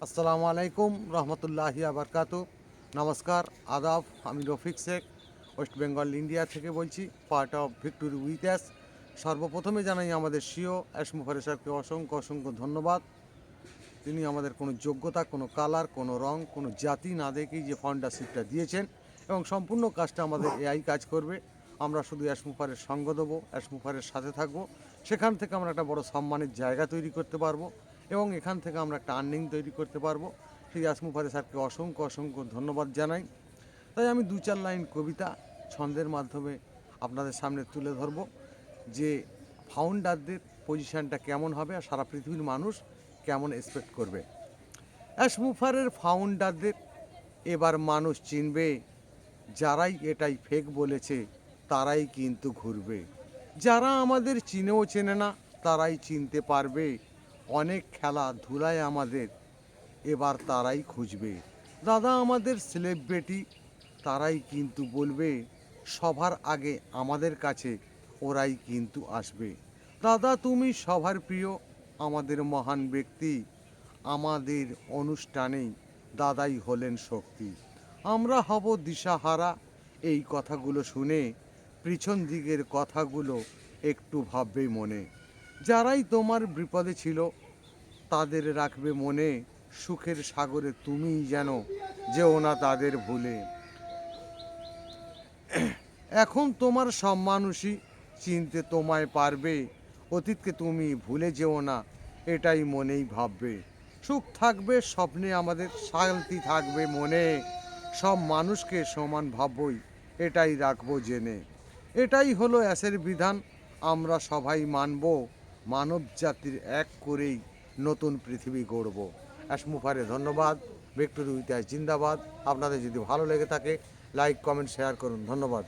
আসসালামু আলাইকুম রহমতুল্লাহি আবরকাত। নমস্কার, আদাব। আমি Rafiq Sheikh, West Bengal India থেকে বলছি, part of victory with us. সর্বপ্রথমে জানাই আমাদের সিও অ্যাসমুফারে স্যারকে অসংখ্য অসংখ্য ধন্যবাদ। তিনি আমাদের কোনো যোগ্যতা, কোনো কালার, কোনো রং, কোনো জাতি না দেখেই যে ফাউন্ডারশিপটা দিয়েছেন এবং সম্পূর্ণ কাজটা আমাদের এআই কাজ করবে। আমরা শুধু অ্যাসমুফারের সঙ্গ দেবো, অ্যাসমুফারের সাথে থাকবো। সেখান থেকে আমরা একটা বড় সম্মানের জায়গা তৈরি করতে পারবো এবং এখান থেকে আমরা একটা আর্নিং তৈরি করতে পারবো। সেই অ্যাসমুফারে স্যারকে অসংখ্য অসংখ্য ধন্যবাদ জানাই। তাই আমি দু চার লাইন কবিতা ছন্দের মাধ্যমে আপনাদের সামনে তুলে ধরবো যে ফাউন্ডারদের পজিশানটা কেমন হবে আর সারা পৃথিবীর মানুষ কেমন এক্সপেক্ট করবে। অ্যাসমুফারের ফাউন্ডারদের এবার মানুষ চিনবে, যারাই এটাই ফেক বলেছে তারাই কিন্তু ঘুরবে। যারা আমাদের চিনেও চেনে না তারাই চিনতে পারবে, অনেক খেলাধুলায় আমাদের এবার তারাই খুঁজবে। দাদা আমাদের সেলিব্রিটি, তারাই কিন্তু বলবে, সবার আগে আমাদের কাছে ওরাই কিন্তু আসবে। দাদা তুমি সবার প্রিয়, আমাদের মহান ব্যক্তি, আমাদের অনুষ্ঠানেই দাদাই হলেন শক্তি। আমরা হব দিশাহারা, এই কথাগুলো শুনে পিছন দিকের কথাগুলো একটু ভাববে মনে। যারাই তোমার বিপদে ছিল তাদের রাখবে মনে, সুখের সাগরে তুমিই যেন যেও না তাদের ভুলে। এখন তোমার সব মানুষই চিনতে তোমায় পারবে, অতীতকে তুমি ভুলে যেও না এটাই মনেই ভাববে। সুখ থাকবে স্বপ্নে আমাদের, শান্তি থাকবে মনে, সব মানুষকে সমান ভাববই এটাই রাখবো জেনে। এটাই হলো অ্যাসের বিধান, আমরা সবাই মানব, মানব জাতির এক করেই নতুন পৃথিবী গড়ব। অ্যাসমুফারে ধন্যবাদ। ভিক্টোরি উইথ অ্যাস জিন্দাবাদ। আপনাদের যদি ভালো লেগে থাকে লাইক কমেন্ট শেয়ার করুন। ধন্যবাদ।